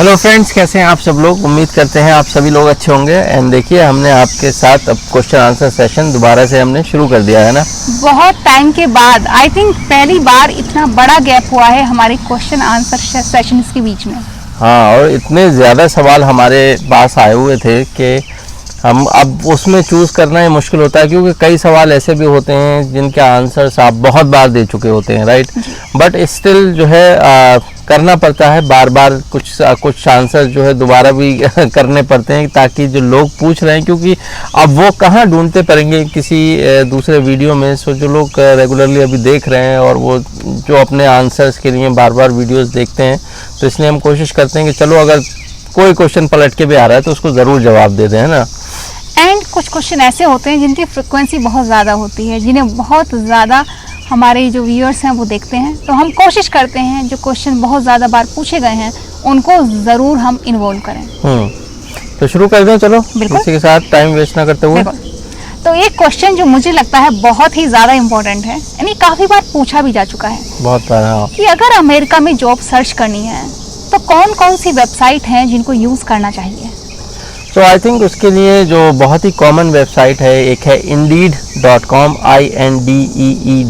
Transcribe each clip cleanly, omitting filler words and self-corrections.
Hello friends, कैसे हैं आप सब लोग। उम्मीद करते हैं आप सभी लोग अच्छे होंगे। एंड देखिए, हमने आपके साथ अब क्वेश्चन आंसर सेशन दोबारा से हमने शुरू कर दिया है ना। बहुत टाइम के बाद आई थिंक पहली बार इतना बड़ा गैप हुआ है हमारे क्वेश्चन आंसर सेशंस के बीच में। हाँ, और इतने ज़्यादा सवाल हमारे पास आए हुए थे कि हम अब उसमें चूज़ करना ही मुश्किल होता है, क्योंकि कई सवाल ऐसे भी होते हैं जिनके आंसर्स आप बहुत बार दे चुके होते हैं, राइट। बट स्टिल जो है करना पड़ता है बार बार, कुछ आंसर जो है दोबारा भी करने पड़ते हैं, ताकि जो लोग पूछ रहे हैं, क्योंकि अब वो कहाँ ढूंढते पड़ेंगे किसी दूसरे वीडियो में। सो जो लोग रेगुलरली अभी देख रहे हैं और वो जो अपने आंसर्स के लिए बार बार वीडियोस देखते हैं, तो इसलिए हम कोशिश करते हैं कि चलो अगर कोई क्वेश्चन पलट के भी आ रहा है तो उसको ज़रूर जवाब दे दें, है ना। एंड कुछ क्वेश्चन ऐसे होते हैं जिनकी फ्रिक्वेंसी बहुत ज़्यादा होती है, जिन्हें बहुत ज़्यादा हमारे जो व्यूअर्स हैं वो देखते हैं, तो हम कोशिश करते हैं जो क्वेश्चन बहुत ज़्यादा बार पूछे गए हैं उनको ज़रूर हम इन्वॉल्व करें। तो शुरू कर दें, चलो इसी के साथ टाइम वेस्ट ना करते हुए। तो एक क्वेश्चन जो मुझे लगता है बहुत ही ज़्यादा इम्पोर्टेंट है, यानी काफ़ी बार पूछा भी जा चुका है, बहुत बार, हाँ, कि अगर अमेरिका में जॉब सर्च करनी है तो कौन कौन सी वेबसाइट हैं जिनको यूज़ करना चाहिए। तो आई थिंक उसके लिए जो बहुत ही कॉमन वेबसाइट है, एक है Indeed.com, INDEED.com।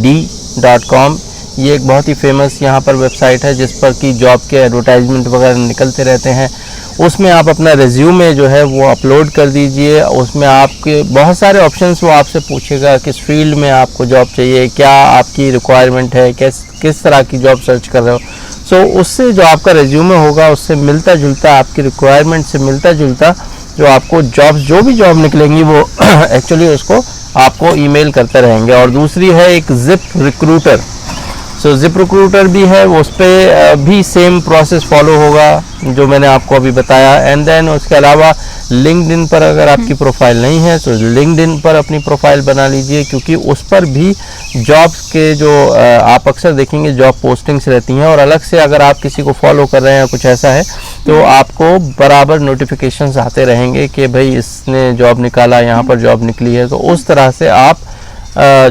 ये एक बहुत ही फेमस यहाँ पर वेबसाइट है जिस पर कि जॉब के एडवर्टाइजमेंट वगैरह निकलते रहते हैं। उसमें आप अपना रिज्यूमे जो है वो अपलोड कर दीजिए। उसमें आपके बहुत सारे ऑप्शंस वो आपसे पूछेगा किस फील्ड में आपको जॉब चाहिए, क्या आपकी रिक्वायरमेंट है, किस तरह की जॉब सर्च कर रहे हो। सो उससे जो आपका रिज्यूमे होगा उससे मिलता जुलता, आपकी रिक्वायरमेंट से मिलता जुलता जो आपको जो भी जॉब निकलेंगी वो एक्चुअली उसको आपको ईमेल करते रहेंगे। और दूसरी है एक जिप रिक्रूटर। सो जिप रिक्रूटर भी है, उस पर भी सेम प्रोसेस फॉलो होगा जो मैंने आपको अभी बताया। एंड देन उसके अलावा लिंक्डइन पर अगर आपकी प्रोफाइल नहीं है तो लिंक्डइन पर अपनी प्रोफाइल बना लीजिए, क्योंकि उस पर भी जॉब्स के जो आप अक्सर देखेंगे जॉब पोस्टिंग्स रहती हैं, और अलग से अगर आप किसी को फॉलो कर रहे हैं कुछ ऐसा है तो आपको बराबर नोटिफिकेशंस आते रहेंगे कि भाई इसने जॉब निकाला, यहाँ पर जॉब निकली है। तो उस तरह से आप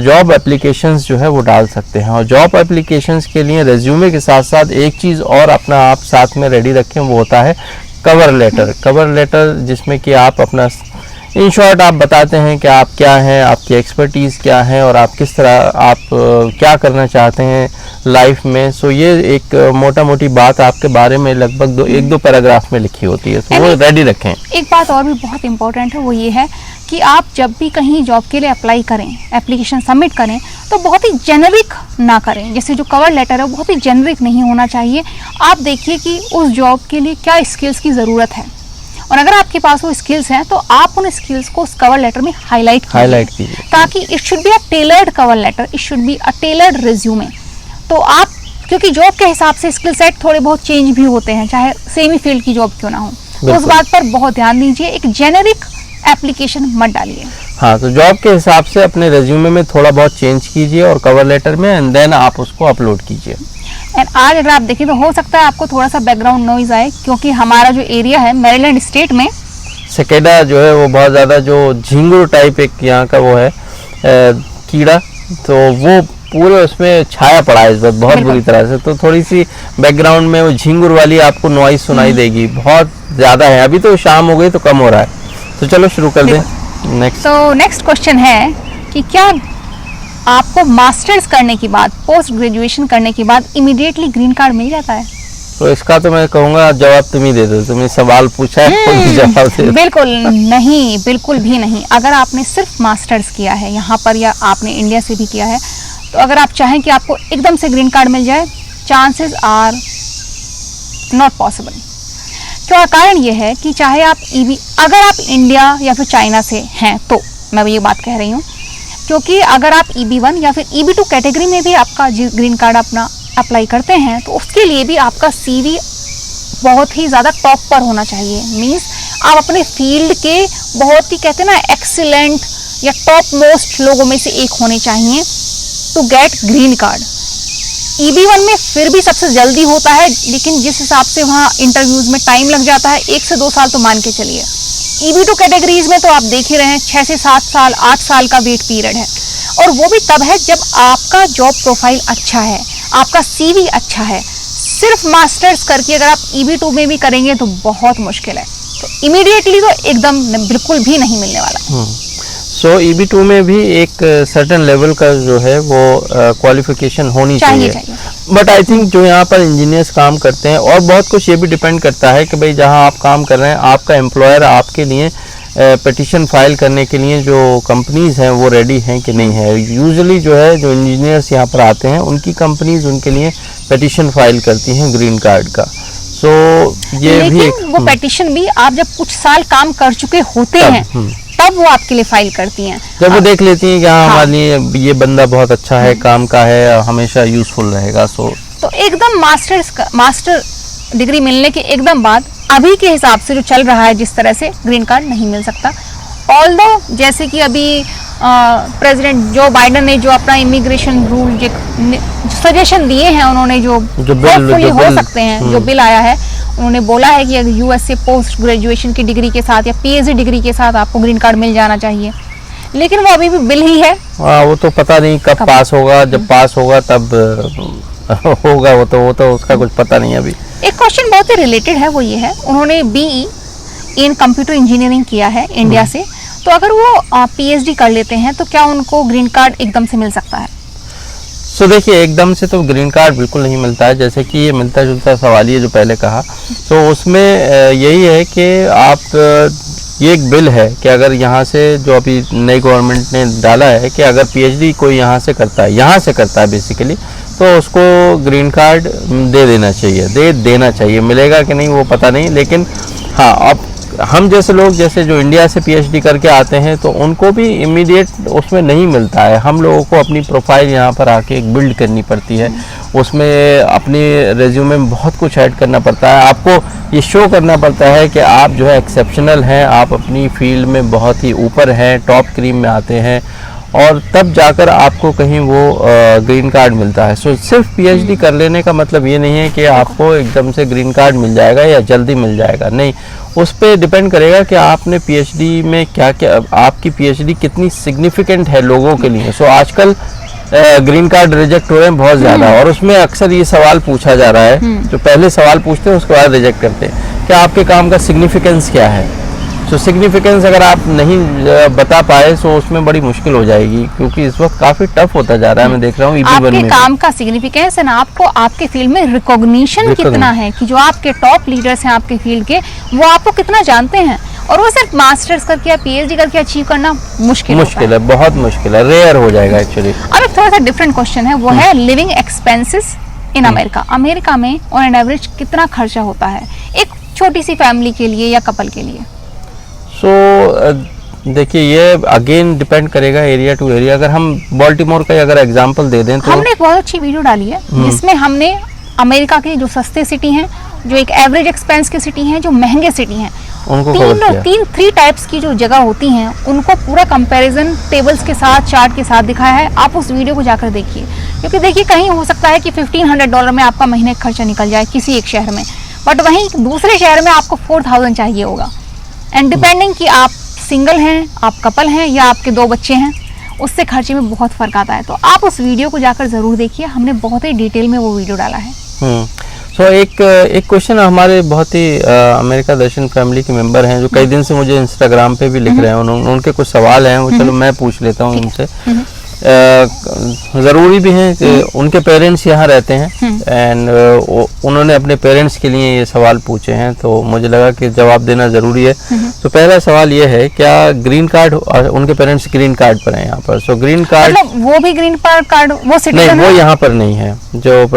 जॉब एप्लीकेशंस जो है वो डाल सकते हैं। और जॉब एप्लीकेशंस के लिए रेज्यूमे के साथ साथ एक चीज़ और अपना आप साथ में रेडी रखें, वो होता है कवर लेटर, जिसमें कि आप अपना इन शॉर्ट आप बताते हैं कि आप क्या हैं, आपकी एक्सपर्टीज़ क्या है और आप किस तरह आप क्या करना चाहते हैं लाइफ में। सो ये एक मोटा मोटी बात आपके बारे में लगभग एक दो पैराग्राफ में लिखी होती है, तो वो रेडी रखें। एक बात और भी बहुत इंपॉर्टेंट है, वो ये है कि आप जब भी कहीं जॉब के लिए अप्लाई करें, एप्लीकेशन सबमिट करें, तो बहुत ही जेनरिक ना करें। जैसे जो कवर लेटर है वो बहुत ही जेनरिक नहीं होना चाहिए। आप देखिए कि उस जॉब के लिए क्या स्किल्स की ज़रूरत है, और अगर आपके पास वो स्किल्स हैं तो आप उन स्किल्स को उस कवर लेटर में हाईलाइट कीजिए, ताकि it should be a tailored cover letter, it should be a tailored resume. तो आप, क्योंकि जॉब के हिसाब से स्किल सेट थोड़े बहुत चेंज भी होते हैं, चाहे सेम ही फील्ड की जॉब क्यों ना हो, तो उस बात पर बहुत ध्यान दीजिए। एक जेनेरिक एप्लीकेशन मत डालिए। हाँ, तो जॉब के हिसाब से अपने रेज्यूमे में थोड़ा बहुत चेंज कीजिए और कवर लेटर में, एंड देन आप उसको अपलोड कीजिए। एंड आज अगर आप देखें तो हो सकता है आपको थोड़ा सा बैकग्राउंड नॉइज आए, क्योंकि हमारा जो एरिया है मैरीलैंड स्टेट में, सिकेडा जो है वो बहुत ज़्यादा जो झींगुर टाइप एक यहाँ का वो है कीड़ा, तो वो पूरे उसमें छाया पड़ा है इस बार बहुत बुरी तरह से। तो थोड़ी सी बैकग्राउंड में वो झींगुर वाली आपको नॉइज सुनाई देगी, बहुत ज़्यादा है। अभी तो शाम हो गई तो कम हो रहा है। तो चलो शुरू कर दें। नेक्स्ट क्वेश्चन है कि क्या आपको मास्टर्स करने के बाद, पोस्ट ग्रेजुएशन करने के बाद इमीडिएटली ग्रीन कार्ड मिल जाता है? तो इसका तो मैं कहूँगा जवाब तुम ही दे दो, तुमने सवाल पूछा है तो जवाब दे दो। बिल्कुल नहीं, बिल्कुल भी नहीं। अगर आपने सिर्फ मास्टर्स किया है यहाँ पर या आपने इंडिया से भी किया है, तो अगर आप चाहें कि आपको एकदम से ग्रीन कार्ड मिल जाए, चांसेस आर नॉट पॉसिबल। तो कारण ये है कि चाहे आप अगर आप इंडिया या फिर चाइना से हैं, तो मैं ये बात कह रही हूँ, क्योंकि अगर आप EB1 या फिर EB2 कैटेगरी में भी आपका ग्रीन कार्ड अपना अप्लाई करते हैं, तो उसके लिए भी आपका CV बहुत ही ज़्यादा टॉप पर होना चाहिए। मीन्स आप अपने फील्ड के बहुत ही, कहते हैं ना, एक्सीलेंट या टॉप मोस्ट लोगों में से एक होने चाहिए to get green card. EB1 में फिर भी सबसे जल्दी होता है, लेकिन जिस हिसाब से वहाँ इंटरव्यूज में टाइम लग जाता है, 1 से 2 साल तो मान के चलिए। EB2 कैटेगरीज में तो आप देख ही रहे हैं 6 से 7 साल, 8 साल का वेट पीरियड है, और वो भी तब है जब आपका जॉब प्रोफाइल अच्छा है, आपका CV अच्छा है। सिर्फ मास्टर्स करके अगर आप EB2 में भी करेंगे तो बहुत मुश्किल है, तो इमीडिएटली तो एकदम बिल्कुल भी नहीं मिलने वाला। सो EB2 में भी एक सर्टेन लेवल का जो है वो क्वालिफिकेशन होनी चाहिए। बट आई थिंक जो यहाँ पर इंजीनियर्स काम करते हैं, और बहुत कुछ ये भी डिपेंड करता है कि भाई जहाँ आप काम कर रहे हैं आपका एम्प्लॉयर आपके लिए पिटिशन फाइल करने के लिए जो कंपनीज हैं वो रेडी हैं कि नहीं है। यूजुअली जो है जो इंजीनियर्स यहाँ पर आते हैं उनकी कंपनीज उनके लिए पिटिशन फाइल करती हैं ग्रीन कार्ड का। सो ये लेकिन भी वो पिटिशन भी आप जब कुछ साल काम कर चुके होते हैं तब वो आपके लिए फाइल करती हैं, जब वो देख लेती हैं कि हाँ हमारे लिए ये बंदा बहुत अच्छा है, काम का है, हमेशा यूजफुल रहेगा। तो एकदम मास्टर डिग्री मिलने के एकदम बाद अभी के हिसाब से जो चल रहा है जिस तरह से ग्रीन कार्ड नहीं मिल सकता। ऑल्दो जैसे कि अभी प्रेसिडेंट जो बाइडेन ने जो अपना इमिग्रेशन रूल सजेशन दिए हैं, उन्होंने जो होपफुली हो सकते हैं, जो बिल आया है, उन्होंने बोला है कि अगर यूएस से पोस्ट ग्रेजुएशन की डिग्री के साथ या पीएचडी डिग्री के साथ आपको ग्रीन कार्ड मिल जाना चाहिए, लेकिन वो अभी भी बिल ही है। वो तो पता नहीं कब पास होगा, जब पास होगा तब होगा, वो तो उसका कुछ पता नहीं अभी। एक क्वेश्चन बहुत ही रिलेटेड है, वो ये है, उन्होंने BE इन कंप्यूटर इंजीनियरिंग किया है इंडिया से, तो अगर वो पीएचडी कर लेते हैं तो क्या उनको ग्रीन कार्ड एकदम से मिल सकता है? सो देखिए, एकदम से तो ग्रीन कार्ड बिल्कुल नहीं मिलता है, जैसे कि ये मिलता जुलता सवाल ही है जो पहले कहा। तो उसमें यही है कि आप ये एक बिल है कि अगर यहाँ से जो अभी नई गवर्नमेंट ने डाला है कि अगर पीएचडी कोई यहाँ से करता है बेसिकली, तो उसको ग्रीन कार्ड दे देना चाहिए। मिलेगा कि नहीं वो पता नहीं, लेकिन हाँ अब हम जैसे लोग जैसे जो इंडिया से पीएचडी करके आते हैं तो उनको भी इमीडिएट उसमें नहीं मिलता है। हम लोगों को अपनी प्रोफाइल यहाँ पर आके एक बिल्ड करनी पड़ती है, उसमें अपनी रेज्यूमे में बहुत कुछ ऐड करना पड़ता है। आपको ये शो करना पड़ता है कि आप जो है एक्सेप्शनल हैं, आप अपनी फील्ड में बहुत ही ऊपर हैं, टॉप क्रीम में आते हैं, और तब जाकर आपको कहीं वो ग्रीन कार्ड मिलता है। सो सिर्फ पीएचडी कर लेने का मतलब ये नहीं है कि आपको एकदम से ग्रीन कार्ड मिल जाएगा या जल्दी मिल जाएगा, नहीं। उस पर डिपेंड करेगा कि आपने पीएचडी में क्या क्या, आपकी पीएचडी कितनी सिग्निफिकेंट है लोगों के लिए। सो आजकल ग्रीन कार्ड रिजेक्ट हो रहे हैं बहुत ज़्यादा, और उसमें अक्सर ये सवाल पूछा जा रहा है, जो पहले सवाल पूछते हैं उसके बाद रिजेक्ट करते हैं, कि आपके काम का सिग्निफिकेंस क्या है। तो सिग्निफिकेंस अगर आप नहीं बता पाए तो उसमें बड़ी मुश्किल हो जाएगी, क्योंकि इस वक्त काफी टफ होता जा रहा है। मैं देख रहा हूँ आपके काम का सिग्निफिकेंस है ना, आपको आपके फील्ड में रिकॉग्निशन कितना है, कि जो आपके टॉप लीडर्स हैं आपके फील्ड के, वो आपको कितना जानते हैं, और वो सिर्फ मास्टर्स करके या पीएचडी करके अचीव करना मुश्किल है, बहुत मुश्किल है, रेयर हो जाएगा एक्चुअली। अब एक थोड़ा सा डिफरेंट क्वेश्चन है, वो है living expenses in America. America में ऑन एन एवरेज कितना खर्चा होता है एक छोटी सी फैमिली के लिए या कपल के लिए? देखिए, ये अगेन डिपेंड करेगा एरिया टू एरिया। अगर हम बाल्टीमोर का अगर एग्जांपल दे दें तो हमने एक बहुत अच्छी वीडियो डाली है जिसमें हमने अमेरिका के जो सस्ते सिटी हैं, जो एक एवरेज एक्सपेंस की सिटी हैं, जो महंगे सिटी हैं, उनको थ्री टाइप्स की जो जगह होती हैं, उनको पूरा कंपैरिजन टेबल्स के साथ, चार्ट के साथ दिखाया है। आप उस वीडियो को जाकर देखिए, क्योंकि देखिए कहीं हो सकता है कि $1500 में आपका महीने का खर्चा निकल जाए किसी एक शहर में, बट वहीं दूसरे शहर में आपको 4000 चाहिए होगा। एंड डिपेंडिंग कि आप सिंगल हैं, आप कपल हैं, या आपके 2 बच्चे हैं, उससे खर्चे में बहुत फर्क आता है। तो आप उस वीडियो को जाकर जरूर देखिए, हमने बहुत ही डिटेल में वो वीडियो डाला है। सो एक क्वेश्चन हमारे बहुत ही अमेरिका दर्शन फैमिली के मेंबर हैं जो कई दिन से मुझे इंस्टाग्राम पे भी लिख रहे हैं, उनके कुछ सवाल हैं, वो चलो मैं पूछ लेता हूँ उनसे। ज़रूरी भी है कि उनके पेरेंट्स यहाँ रहते हैं, एंड उन्होंने अपने पेरेंट्स के लिए ये सवाल पूछे हैं, तो मुझे लगा कि जवाब देना ज़रूरी है। तो पहला सवाल ये है, क्या ग्रीन कार्ड, उनके पेरेंट्स ग्रीन कार्ड पर हैं यहाँ पर? सो ग्रीन कार्ड मतलब वो भी ग्रीन कार्ड वो नहीं, वो यहाँ पर नहीं है। जो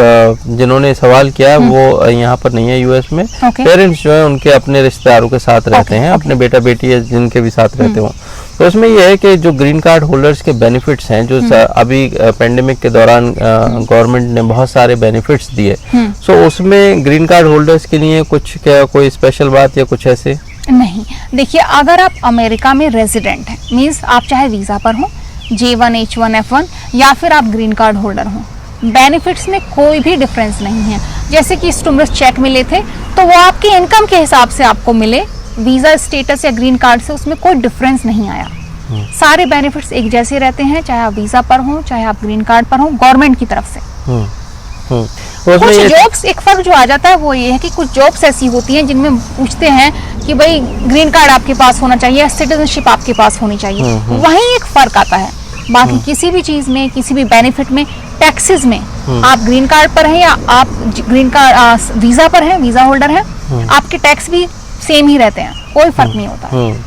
जिन्होंने सवाल किया वो यहाँ पर नहीं है यूएस में। पेरेंट्स जो है उनके अपने रिश्तेदारों के साथ रहते हैं, अपने बेटा बेटी है जिनके भी साथ रहते हो। तो उसमें यह है कि जो ग्रीन कार्ड होल्डर्स के बेनिफिट्स हैं, जो अभी पेंडेमिक के दौरान गवर्नमेंट ने बहुत सारे बेनिफिट्स दिए, सो उसमें ग्रीन कार्ड होल्डर्स के लिए कुछ क्या कोई स्पेशल बात या कुछ ऐसे? नहीं, देखिए अगर आप अमेरिका में रेजिडेंट हैं, मीन्स आप चाहे वीज़ा पर हो, J1, H1, F1, या फिर आप ग्रीन कार्ड होल्डर हो, बेनिफिट्स में कोई भी डिफरेंस नहीं है। जैसे कि स्टिमुलस चेक मिले थे तो वो आपकी इनकम के हिसाब से आपको मिले, वीज़ा स्टेटस या ग्रीन कार्ड से उसमें कोई डिफरेंस नहीं आया। सारे बेनिफिट्स एक जैसे रहते हैं, चाहे आप वीज़ा पर हो, चाहे आप ग्रीन कार्ड पर हो, गवर्नमेंट की तरफ से। तो कुछ जॉब्स, एक फर्क जो आ जाता है वो ये है कि कुछ जॉब्स ऐसी होती हैं जिनमें पूछते हैं कि भाई ग्रीन कार्ड आपके पास होना चाहिए या सिटीजनशिप आपके पास होनी चाहिए, वहीं एक फर्क आता है। बाकी किसी भी चीज में, किसी भी बेनिफिट में, टैक्सेस में आप ग्रीन कार्ड पर हैं या आप ग्रीन कार्ड वीजा पर हैं, वीजा होल्डर हैं, आपके टैक्स भी सेम ही रहते हैं, कोई फर्क नहीं होता।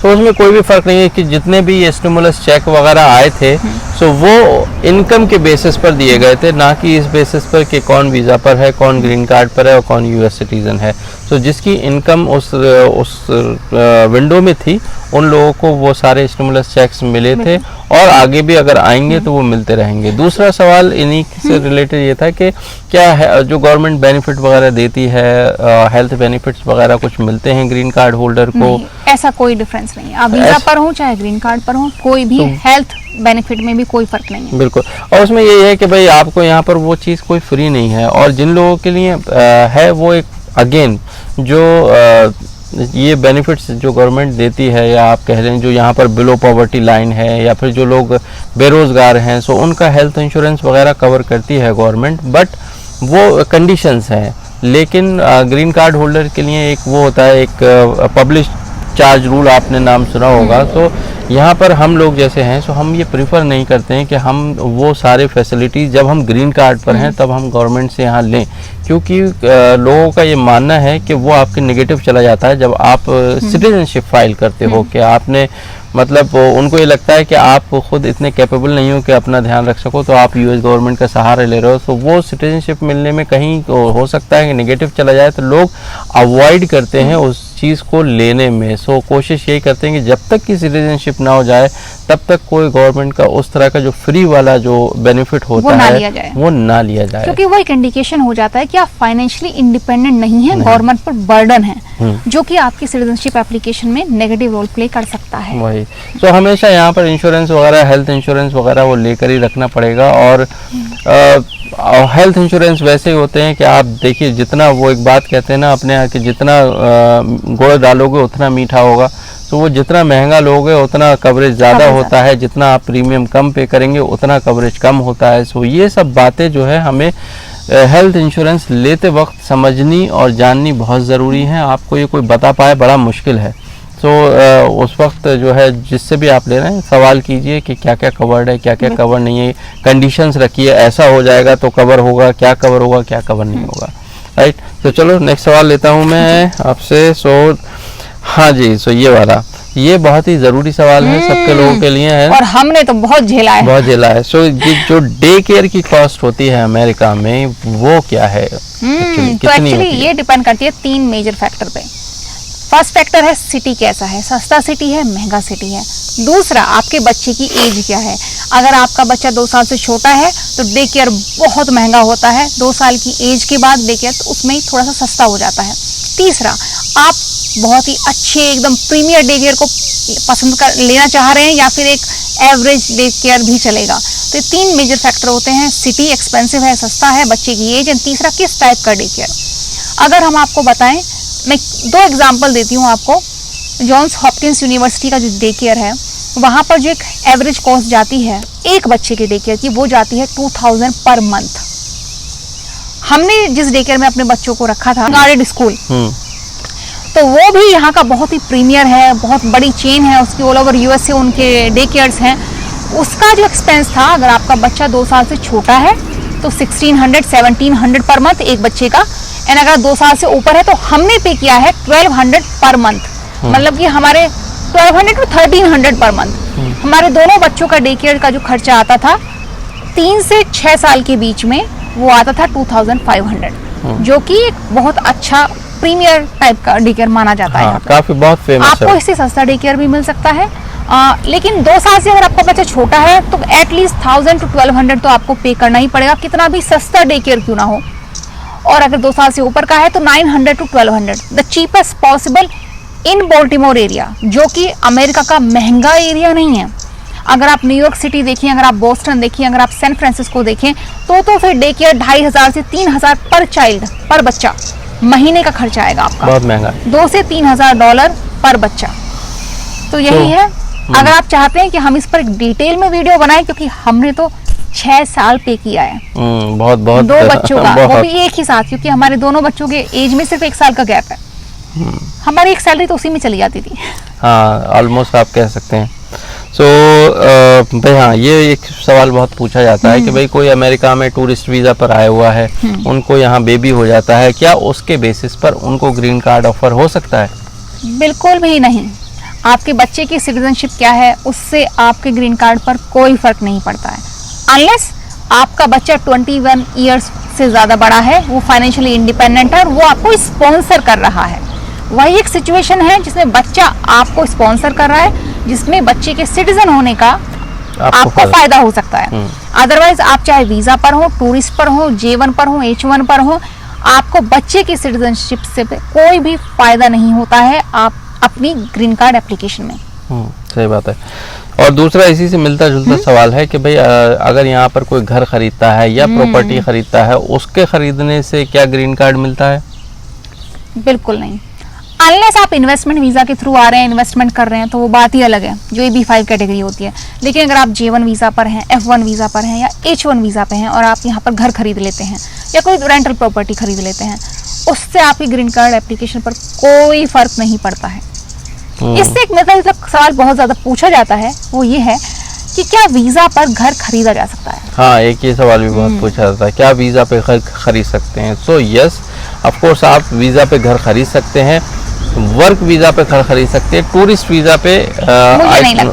तो उसमें कोई भी फर्क नहीं है कि जितने भी ये स्टिमुलस चेक वगैरह आए थे सो वो इनकम के बेसिस पर दिए गए थे, ना कि इस बेसिस पर कि कौन वीज़ा पर है, कौन ग्रीन कार्ड पर है और कौन यूएस सिटीज़न है। तो जिसकी इनकम उस विंडो में थी उन लोगों को वो सारे स्टिमुलस चेक्स मिले थे और आगे भी अगर आएंगे तो वो मिलते रहेंगे। दूसरा सवाल इन्हीं से रिलेटेड ये था कि क्या है जो गवर्नमेंट बेनिफिट वगैरह देती है, हेल्थ बेनिफिट्स वगैरह कुछ मिलते हैं ग्रीन कार्ड होल्डर को? ऐसा कोई डिफरेंस नहीं है, आप वीजा पर हो चाहे ग्रीन कार्ड पर हो, कोई भी हेल्थ बेनिफिट में भी कोई फर्क नहीं है। बिल्कुल। और उसमें ये है कि भाई आपको यहाँ पर वो चीज़ कोई फ्री नहीं है, और जिन लोगों के लिए है वो एक अगेन जो ये बेनिफिट्स जो गवर्नमेंट देती है, या आप कह लें जो यहाँ पर बिलो पॉवर्टी लाइन है या फिर जो लोग बेरोज़गार हैं, सो उनका हेल्थ इंश्योरेंस वगैरह कवर करती है गवर्नमेंट, बट वो कंडीशंस हैं। लेकिन ग्रीन कार्ड होल्डर के लिए एक वो होता है, एक पब्लिश चार्ज रूल, आपने नाम सुना होगा। तो यहाँ पर हम लोग जैसे हैं सो हम ये प्रीफर नहीं करते हैं कि हम वो सारे फैसिलिटीज़ जब हम ग्रीन कार्ड पर हैं तब हम गवर्नमेंट से यहाँ लें, क्योंकि लोगों का ये मानना है कि वो आपके नेगेटिव चला जाता है जब आप सिटीजनशिप फाइल करते हो, कि आपने मतलब उनको ये लगता है कि आप खुद इतने कैपेबल नहीं हो कि अपना ध्यान रख सको, तो आप यूएस गवर्नमेंट का सहारा ले रहे हो, तो वो सिटीजनशिप मिलने में कहीं हो सकता है कि नेगेटिव चला जाए, तो लोग अवॉइड करते हैं उस चीज़ को लेने में। सो कोशिश यही करते हैं कि जब तक कि सिटीजनशिप ना हो जाए तब तक कोई गवर्नमेंट का उस तरह का जो फ्री वाला जो बेनिफिट होता है वो ना लिया जाए, क्योंकि वो एक इंडिकेशन हो जाता है कि आप फाइनेंशियली इंडिपेंडेंट नहीं है, गवर्नमेंट पर बर्डन है जो कि आपकी सिटीजनशिप एप्लीकेशन में नेगेटिव रोल प्ले कर सकता है। वही तो हमेशा यहाँ पर इंश्योरेंस वगैरह, हेल्थ इंश्योरेंस वगैरह वो लेकर ही रखना पड़ेगा। और हेल्थ इंश्योरेंस वैसे ही होते हैं कि आप देखिए, जितना वो एक बात कहते हैं ना अपने यहाँ कि जितना गुड़ डालोगे उतना मीठा होगा, तो वो जितना महंगा लोगे उतना कवरेज ज़्यादा होता है, जितना आप प्रीमियम कम पे करेंगे उतना कवरेज कम होता है। सो ये सब बातें जो है हमें हेल्थ इंश्योरेंस लेते वक्त समझनी और जाननी बहुत ज़रूरी है। आपको ये कोई बता पाए बड़ा मुश्किल है। तो उस वक्त जो है जिससे भी आप ले रहे हैं सवाल कीजिए कि क्या क्या कवर्ड है, क्या क्या कवर नहीं है, कंडीशंस रखिए, ऐसा हो जाएगा तो कवर होगा, क्या कवर होगा, क्या कवर नहीं होगा, राइट। तो चलो नेक्स्ट सवाल लेता हूँ मैं आपसे। सो हाँ जी, सो ये वाला, ये बहुत ही ज़रूरी सवाल है, सबके लोगों के लिए है और हमने तो बहुत झेला है, बहुत झेला है। सो जो डे केयर की कॉस्ट होती है अमेरिका में वो क्या है? तो एक्चुअली ये डिपेंड करती है 3 मेजर फैक्टर पे। फर्स्ट फैक्टर है सिटी कैसा है, सस्ता सिटी है, महंगा सिटी है। दूसरा आपके बच्चे की एज क्या है, अगर आपका बच्चा 2 साल से छोटा है तो डे केयर बहुत महंगा होता है, 2 साल की एज के बाद डे केयर तो उसमें ही थोड़ा सा सस्ता हो जाता है। तीसरा, आप बहुत ही अच्छे एकदम प्रीमियर डे केयर को पसंद कर लेना चाह रहे हैं या फिर एक एवरेज डे केयर भी चलेगा। तो ये 3 मेजर फैक्टर होते हैं, सिटी एक्सपेंसिव है, सस्ता है, बच्चे की एज, एंड तीसरा किस टाइप का डे केयर। अगर हम आपको बताएं, मैं 2 एग्जाम्पल देती हूँ आपको। जॉन्स हॉपकिंस यूनिवर्सिटी का जो डे केयर है वहाँ पर जो एक एवरेज कॉस्ट जाती है एक बच्चे के डे केयर की, वो जाती है 2000 पर मंथ। हमने जिस डे केयर में अपने बच्चों को रखा था, गार्डेड स्कूल, तो वो भी यहाँ का बहुत ही प्रीमियर है, बहुत बड़ी चेन है उसकी, ऑल ओवर यूएस से उनके डे केयर्स हैं। उसका जो एक्सपेंस था, अगर आपका बच्चा 2 साल से छोटा है तो 1600-1700 पर मंथ एक बच्चे का, एंड अगर 2 साल से ऊपर है तो हमने पे किया है 1200 पर मंथ। मतलब कि हमारे 1200 to 1300 पर मंथ हमारे दोनों बच्चों का डे केयर का जो खर्चा आता था 3 से 6 साल के बीच में, वो आता था 2500, जो कि एक बहुत अच्छा प्रीमियर टाइप का डे केयर माना जाता है। काफी बहुत फेमस है। आपको इससे सस्ता डे केयर भी मिल सकता है, लेकिन 2 साल से अगर आपका बच्चा छोटा है तो एटलीस्ट 1000 to 1200 तो आपको पे करना ही पड़ेगा, कितना भी सस्ता डे केयर क्यों ना हो। और अगर 2 साल से ऊपर का है तो 900 to 1200, the cheapest possible in Baltimore area, जो कि अमेरिका का महंगा एरिया नहीं है। अगर आप न्यूयॉर्क सिटी देखें, अगर आप बोस्टन देखें, अगर आप सैन फ्रांसिस्को देखें, तो फिर डे केयर 2500 से 3000 पर चाइल्ड, पर बच्चा महीने का खर्चा आएगा आपका, बहुत महंगा, $2 से $3000 पर बच्चा। तो यही है। अगर आप चाहते हैं कि हम इस पर एक डिटेल में वीडियो बनाएं, क्योंकि हमने तो 6 साल पे किया है। बहुत बहुत 2 बच्चों का, वो बहुत। भी एक ही साथ, क्योंकि हमारे दोनों बच्चों के एज में सिर्फ 1 साल का गैप है। हमारी एक सैलरी तो उसी में चली जाती थी। हाँ, ऑलमोस्ट आप कह सकते हैं। सो भाई हाँ, ये एक सवाल बहुत पूछा जाता है कि भाई कोई अमेरिका में टूरिस्ट वीज़ा पर आया हुआ है, उनको यहाँ बेबी हो जाता है, क्या उसके बेसिस पर उनको ग्रीन कार्ड ऑफर हो सकता है? बिल्कुल भी नहीं। आपके बच्चे की सिटीजनशिप क्या है उससे आपके ग्रीन कार्ड पर कोई फर्क नहीं पड़ता है, अनलेस आपका बच्चा 21 ईयर्स से ज़्यादा बड़ा है, वो फाइनेंशियली इंडिपेंडेंट है और वो आपको स्पॉन्सर कर रहा है। वही एक सिचुएशन है जिसमें बच्चा आपको स्पॉन्सर कर रहा है, जिसमें बच्चे के सिटीजन होने का आपको फायदा हो सकता है। अदरवाइज आप चाहे वीजा पर हो, टूरिस्ट पर हो, J1 पर हो, H1 पर हो, आपको बच्चे की सिटीजनशिप से कोई भी फायदा नहीं होता है आप अपनी ग्रीन कार्ड एप्लीकेशन में। सही बात है। और दूसरा इसी से मिलता जुलता सवाल है कि भाई अगर यहाँ पर कोई घर खरीदता है या प्रॉपर्टी खरीदता है, उसके खरीदने से क्या ग्रीन कार्ड मिलता है? बिल्कुल नहीं। अनलेस आप इन्वेस्टमेंट वीज़ा के थ्रू आ रहे हैं, इन्वेस्टमेंट कर रहे हैं, तो वो बात ही अलग है, जो EB5 कैटेगरी होती है। लेकिन अगर आप J1 वीज़ा पर हैं, F1 वीज़ा पर हैं या H1 वीज़ा पे हैं और आप यहाँ पर घर खरीद लेते हैं या कोई रेंटल प्रॉपर्टी खरीद लेते हैं, उससे आपकी ग्रीन कार्ड एप्लीकेशन पर कोई फर्क नहीं पड़ता है। इससे एक मतलब सवाल बहुत ज़्यादा पूछा जाता है, वो ये है कि क्या वीज़ा पर घर खरीदा जा सकता है? हाँ, एक ये सवाल भी बहुत पूछा जाता है, क्या वीज़ा पे घर खरीद सकते हैं? सो यस, ऑफ कोर्स आप वीज़ा पे घर खरीद सकते हैं, वर्क वीज़ा पे घर खरीद सकते हैं। टूरिस्ट वीज़ा पे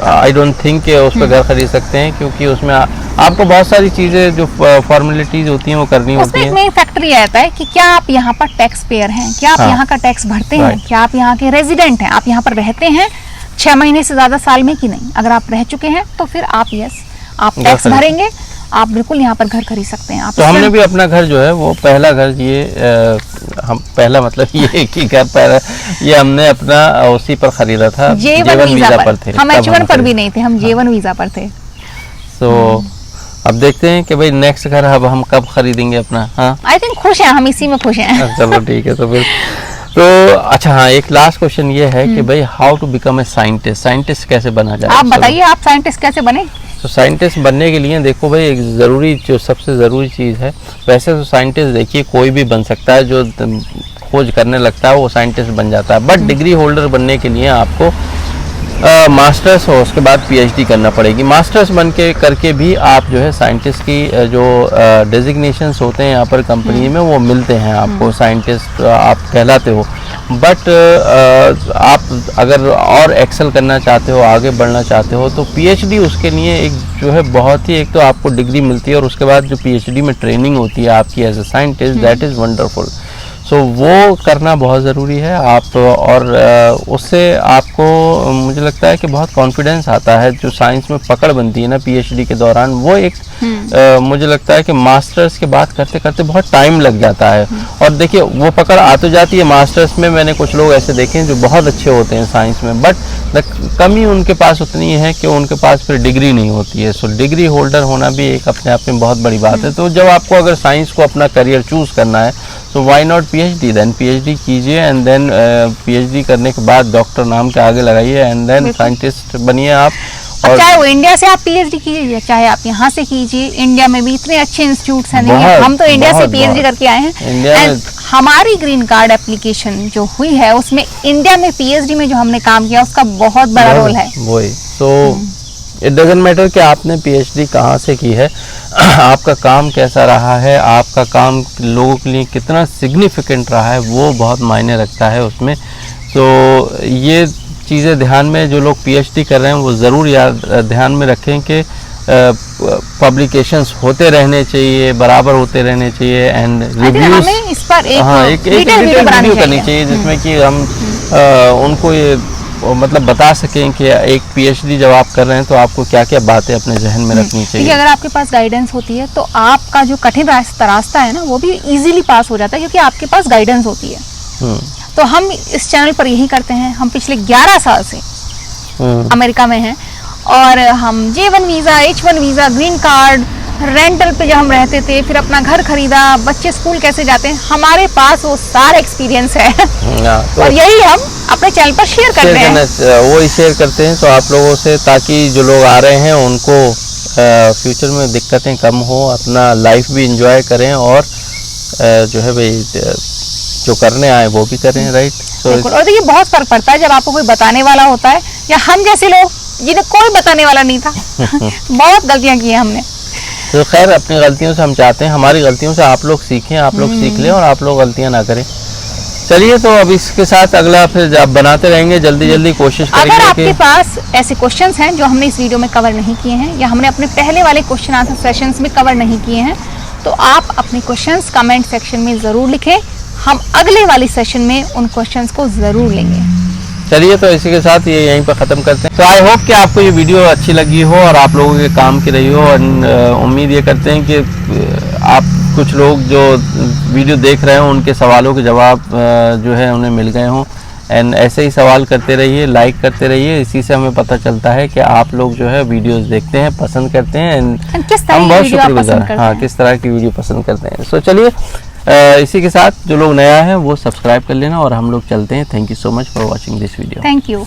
आई डोंट थिंक कि उस पर घर खरीद सकते हैं, क्योंकि उसमें आपको बहुत सारी चीज़ें जो फॉर्मेलिटीज होती हैं वो करनी होती हैं। उसमें एक मेन फैक्टर ये आता है कि क्या आप यहाँ पर टैक्स पेयर हैं, क्या आप यहाँ का टैक्स भरते हैं, क्या आप यहाँ के रेजिडेंट हैं, आप यहाँ पर रहते हैं 6 महीने से ज़्यादा साल में कि नहीं। अगर आप रह चुके हैं तो फिर आप आप टैक्स भरेंगे, आप बिल्कुल यहाँ पर घर खरीद सकते हैं। आप तो हमने भी अपना घर जो है वो पहला घर हम पहला मतलब ये कि घर पहला ये हमने अपना उसी पर खरीदा था, J1 वीजा पर थे। हम H1 पर भी नहीं थे, हम J1 वीजा पर थे। तो अब देखते हैं कि भाई नेक्स्ट घर अब हम कब खरीदेंगे अपना। हाँ, आई थिंक खुश हैं हम, इसी में खुश हैं। चलो ठीक है। तो फिर तो अच्छा, हाँ, एक लास्ट क्वेश्चन ये है कि भाई how to become a scientist, scientist कैसे बना जाए? आप बताइए, आप साइंटिस्ट कैसे बने? तो साइंटिस्ट बनने के लिए देखो भाई, एक ज़रूरी जो सबसे ज़रूरी चीज़ है, वैसे तो साइंटिस्ट देखिए कोई भी बन सकता है, जो खोज करने लगता है वो साइंटिस्ट बन जाता है। बट डिग्री होल्डर बनने के लिए आपको मास्टर्स और उसके बाद PhD करना पड़ेगी। मास्टर्स बन के करके भी आप जो है साइंटिस्ट की जो डेजिग्नेशंस होते हैं यहाँ पर कंपनी में वो मिलते हैं आपको, साइंटिस्ट आप कहलाते हो। बट आप अगर और एक्सेल करना चाहते हो, आगे बढ़ना चाहते हो, तो PhD उसके लिए एक जो है बहुत ही, एक तो आपको डिग्री मिलती है और उसके बाद जो PhD में ट्रेनिंग होती है आपकी as a scientist, that is wonderful. So वो करना बहुत ज़रूरी है आप, और उससे आपको मुझे लगता है कि बहुत कॉन्फिडेंस आता है। जो साइंस में पकड़ बनती है ना PhD के दौरान, वो एक मुझे लगता है कि मास्टर्स के बाद करते करते बहुत टाइम लग जाता है। और देखिए वो पकड़ आ तो जाती है मास्टर्स में, मैंने कुछ लोग ऐसे देखे हैं जो बहुत अच्छे होते हैं साइंस में, बट कमी उनके पास उतनी है कि उनके पास फिर डिग्री नहीं होती है। सो डिग्री होल्डर होना भी एक अपने आप में बहुत बड़ी बात है। तो जब आपको अगर साइंस को अपना करियर चूज़ करना है, तो why not PhD, then PhD कीजिए, एंड देन PhD करने के बाद डॉक्टर नाम के आगे लगाइए, एंड देन साइंटिस्ट बनिए आप। और चाहे वो इंडिया से आप PhD कीजिए, चाहे आप यहाँ से कीजिए, इंडिया में भी इतने अच्छे इंस्टीट्यूट्स हैं। हम तो इंडिया से PhD करके आए हैं। हमारी ग्रीन कार्ड एप्लीकेशन जो हुई है उसमें इंडिया में PhD में जो हमने काम किया उसका बहुत बड़ा रोल है। वही तो इट डजंट मैटर कि आपने PhD कहाँ से की है, आपका काम कैसा रहा है, आपका काम लोगों के लिए कितना सिग्निफिकेंट रहा है, वो बहुत मायने रखता है उसमें। तो ये चीज़ें ध्यान में जो लोग PhD कर रहे हैं वो ज़रूर ध्यान में रखें कि पब्लिकेशंस होते रहने चाहिए, बराबर होते रहने चाहिए, एंड रिव्यूज, इस पर एक डिटेल वीडियो करनी चाहिए जिसमें कि हम उनको ये मतलब बता सकें कि एक PhD जब आप कर रहे हैं तो आपको क्या क्या बातें अपने जहन में रखनी चाहिए। अगर आपके पास गाइडेंस होती है तो आपका जो कठिन रास्ता है ना वो भी इजीली पास हो जाता है, क्योंकि आपके पास गाइडेंस होती है। तो हम इस चैनल पर यही करते हैं, हम पिछले 11 साल से अमेरिका में हैं और हम J1 visa, H1 visa, green card, rental पे जब हम रहते थे, फिर अपना घर खरीदा, बच्चे स्कूल कैसे जाते हैं, हमारे पास वो सारा एक्सपीरियंस है। तो और यही हम अपने चैनल पर शेयर करते हैं, वो ही शेयर करते हैं तो आप लोगों से, ताकि जो लोग आ रहे हैं उनको फ्यूचर में दिक्कतें कम हो, अपना लाइफ भी इंजॉय करें और जो है भाई जो करने आए वो भी करें, राइट। बिल्कुल। और देखिए बहुत फर्क पड़ता है जब आपको कोई बताने वाला होता है, या हम जैसे लोग जिन्हें कोई बताने वाला नहीं था। बहुत गलतियां की हैं हमने। तो खैर अपनी गलतियों से हम चाहते हैं, हमारी गलतियों से आप लोग सीखें, आप लोग सीख लें और आप लोग गलतियां ना करें। चलिए, तो अब इसके साथ अगला फिर आप बनाते रहेंगे, जल्दी कोशिश करेंगे। अगर आपके पास ऐसे क्वेश्चंस हैं जो हमने इस वीडियो में कवर नहीं किए हैं, या हमने अपने पहले वाले क्वेश्चन आंसर सेशंस में कवर नहीं किए हैं, तो आप अपने क्वेश्चंस कमेंट सेक्शन में ज़रूर लिखें। हम अगले वाली सेशन में उन क्वेश्चंस को ज़रूर लेंगे। चलिए, तो इसी के साथ ये यहीं पर ख़त्म करते हैं। तो आई होप कि आपको ये वीडियो अच्छी लगी हो और आप लोगों के काम की रही हो। और उम्मीद ये करते हैं कि आप कुछ लोग जो वीडियो देख रहे हो उनके सवालों के जवाब जो है उन्हें मिल गए हों। एंड ऐसे ही सवाल करते रहिए, लाइक करते रहिए। इसी से हमें पता चलता है कि आप लोग जो है वीडियोस देखते हैं, पसंद करते हैं। हम बहुत शुक्रगुजार हैं, हाँ, किस तरह की वीडियो पसंद करते हैं। सो चलिए, इसी के साथ जो लोग नया है वो सब्सक्राइब कर लेना और हम लोग चलते हैं। Thank you so much for watching this video. Thank you.